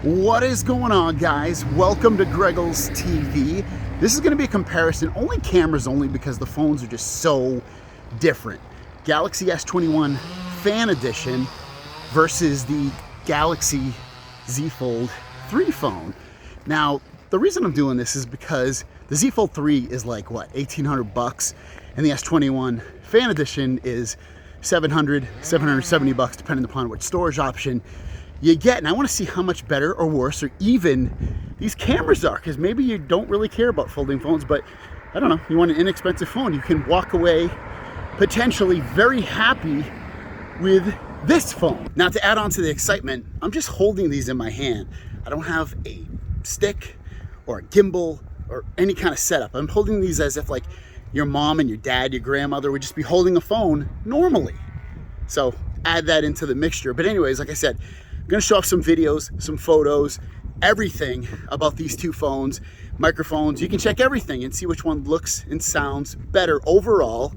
What is going on, guys? Welcome to Greggles TV. This is going to be a comparison, only cameras only, because the phones are just so different. Galaxy S21 Fan Edition versus the Galaxy Z Fold 3 phone. Now, the reason I'm doing this is because the Z Fold 3 is like, what, 1,800 bucks, and the S21 Fan Edition is 700, 770 bucks, depending upon what storage option you get. And I want to see how much better or worse or even these cameras are, because maybe you don't really care about folding phones, but I don't know, you want an inexpensive phone, you can walk away potentially very happy with this phone. Now, to add on to the excitement, I'm just holding these in my hand. I don't have a stick or a gimbal or any kind of setup. I'm holding these as if like your mom and your dad, your grandmother would just be holding a phone normally. So add that into the mixture. But anyways, like I said, I'm gonna show off some videos, some photos, everything about these two phones, microphones. You can check everything and see which one looks and sounds better overall.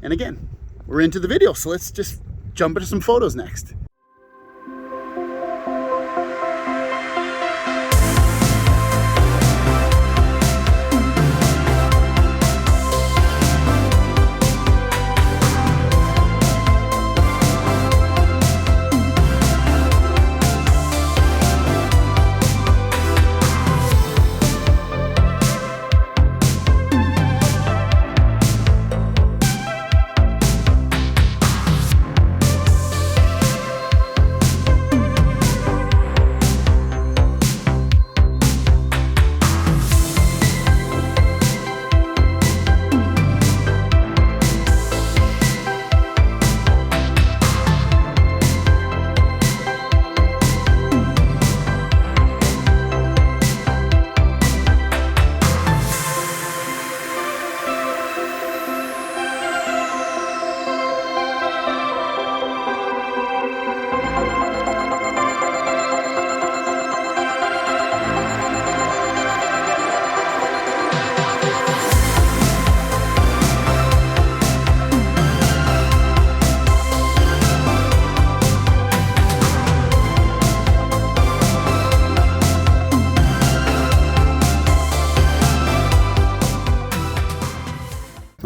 And again, we're into the video, so let's just jump into some photos next.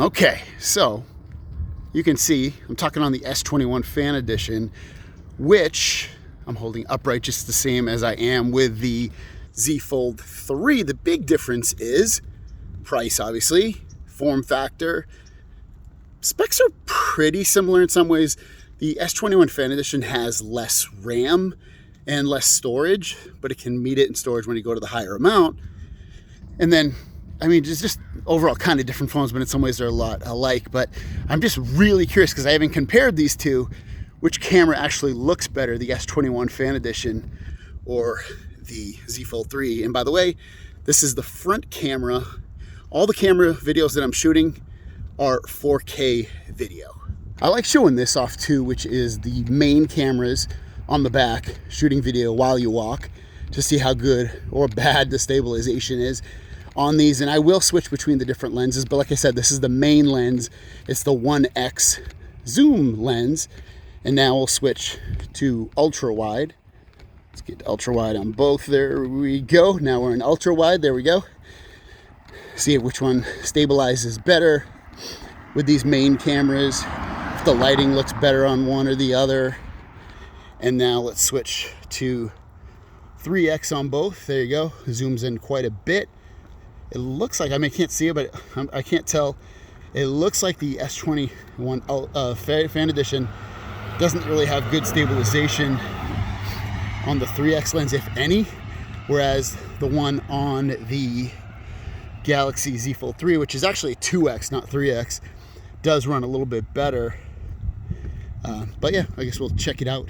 Okay, so you can see I'm talking on the S21 Fan Edition, which I'm holding upright just the same as I am with the Z Fold 3. The big difference is price, obviously, form factor. Specs are pretty similar in some ways. The S21 Fan Edition has less RAM and less storage, but it can meet it in storage when you go to the higher amount. And then, I mean, it's just overall kind of different phones, but in some ways they're a lot alike. But I'm just really curious, because I haven't compared these two, which camera actually looks better, the S21 Fan Edition or the Z Fold 3. And by the way, this is the front camera. All the camera videos that I'm shooting are 4K video. I like showing this off too, which is the main cameras on the back shooting video while you walk, to see how good or bad the stabilization is on these. And I will switch between the different lenses, but like I said, this is the main lens. It's the 1x zoom lens. And now we'll switch to ultra wide. Let's get ultra wide on both. There we go. Now we're in ultra wide. There we go. See which one stabilizes better with these main cameras, if the lighting looks better on one or the other. And now let's switch to 3x on both. There you go. Zooms in quite a bit. It looks like, I mean, I can't see it, but I can't tell. It looks like the S21 Fan Edition doesn't really have good stabilization on the 3x lens, if any, whereas the one on the Galaxy Z Fold 3, which is actually 2x, not 3x, does run a little bit better. But yeah, I guess we'll check it out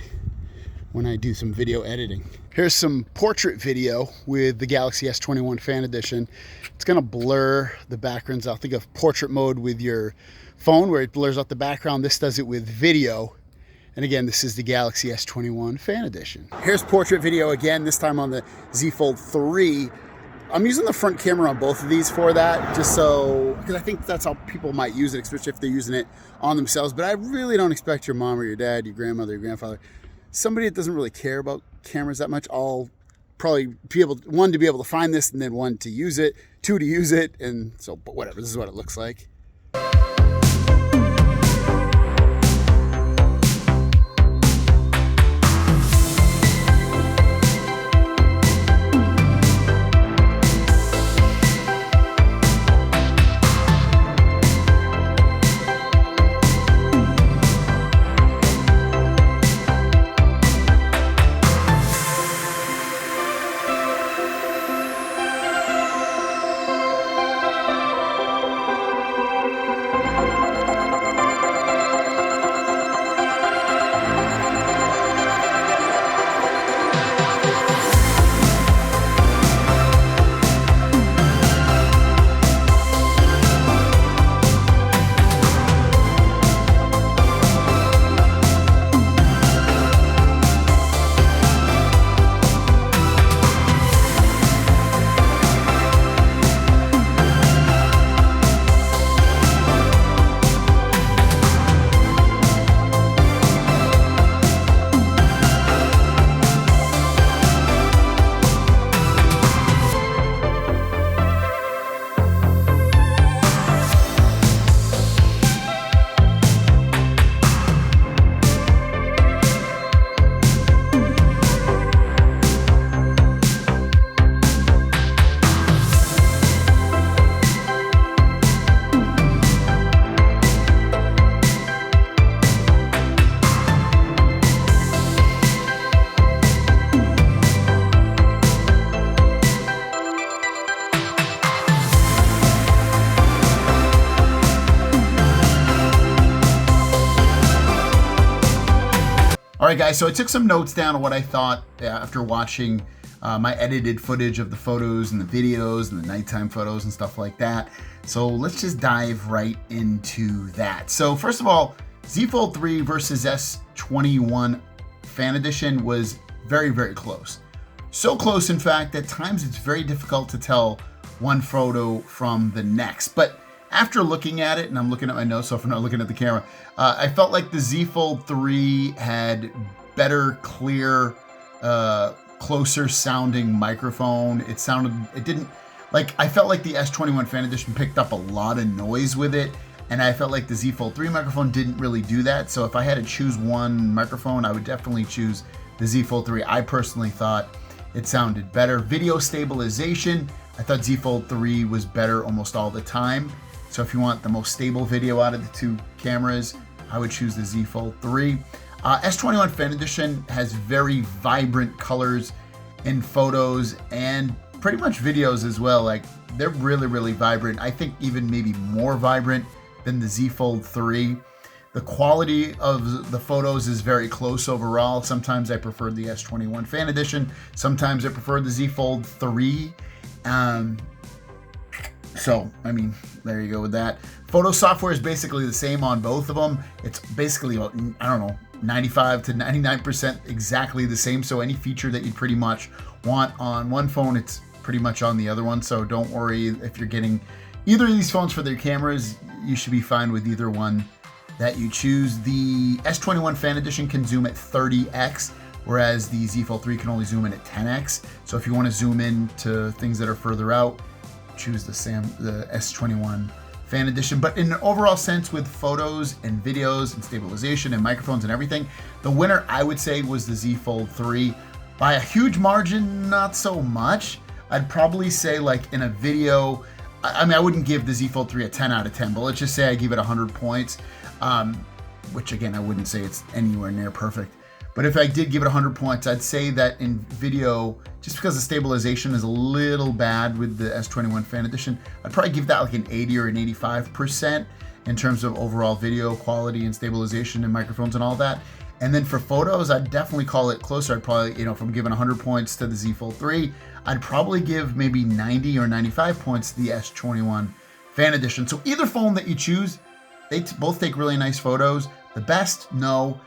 when I do some video editing. Here's some portrait video with the Galaxy S21 Fan Edition. It's gonna blur the backgrounds out. Think of portrait mode with your phone where it blurs out the background. This does it with video. And again, this is the Galaxy S21 Fan Edition. Here's portrait video again, this time on the Z Fold 3. I'm using the front camera on both of these for that, just so, because I think that's how people might use it, especially if they're using it on themselves. But I really don't expect your mom or your dad, your grandmother, your grandfather, somebody that doesn't really care about cameras that much. All probably be able, one, to be able to find this, and then one, to use it, two, to use it. And so, but whatever, this is what it looks like. All right, guys, so I took some notes down on what I thought after watching my edited footage of the photos and the videos and the nighttime photos and stuff like that. So let's just dive right into that. So first of all, Z Fold 3 versus S21 Fan Edition was very, very close. So close, in fact, at times it's very difficult to tell one photo from the next. But after looking at it, and I'm looking at my notes, so if I'm not looking at the camera, I felt like the Z Fold 3 had better, clear, closer sounding microphone. It didn't, like, I felt like the S21 Fan Edition picked up a lot of noise with it, and I felt like the Z Fold 3 microphone didn't really do that. So if I had to choose one microphone, I would definitely choose the Z Fold 3. I personally thought it sounded better. Video stabilization, I thought Z Fold 3 was better almost all the time. So if you want the most stable video out of the two cameras, I would choose the Z Fold 3. S21 Fan Edition has very vibrant colors in photos and pretty much videos as well. Like, they're really, really vibrant. I think even maybe more vibrant than the Z Fold 3. The quality of the photos is very close overall. Sometimes I prefer the S21 Fan Edition. Sometimes I prefer the Z Fold 3. So, I mean, there you go with that. Photo software is basically the same on both of them. It's basically about, I don't know, 95 to 99% exactly the same. So any feature that you pretty much want on one phone, it's pretty much on the other one. So don't worry if you're getting either of these phones for their cameras. You should be fine with either one that you choose. The S21 Fan Edition can zoom at 30x, whereas the Z Fold 3 can only zoom in at 10x. So if you want to zoom in to things that are further out, choose the S21 Fan Edition. But in an overall sense, with photos and videos and stabilization and microphones and everything, the winner, I would say, was the Z Fold 3. By a huge margin, not so much. I'd probably say, like, in a video, I mean, I wouldn't give the Z Fold 3 a 10 out of 10, but let's just say I give it 100 points, which, again, I wouldn't say it's anywhere near perfect. But if I did give it 100 points, I'd say that in video, just because the stabilization is a little bad with the S21 Fan Edition, I'd probably give that like an 80 or an 85% in terms of overall video quality and stabilization and microphones and all that. And then for photos, I'd definitely call it closer. I'd probably, you know, if I'm giving 100 points to the Z Fold 3, I'd probably give maybe 90 or 95 points to the S21 Fan Edition. So either phone that you choose, they both take really nice photos. The best, no.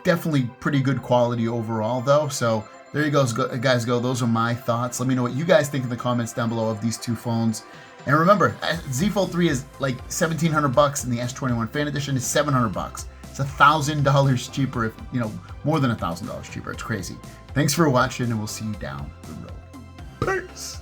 Definitely pretty good quality overall, though. So there you go, guys. Those are my thoughts. Let me know what you guys think in the comments down below of these two phones. And remember, Z Fold 3 is like $1,700, and the S21 Fan Edition is $700. It's $1,000 cheaper, if you know, more than $1,000 cheaper. It's crazy. Thanks for watching, and we'll see you down the road. Peace.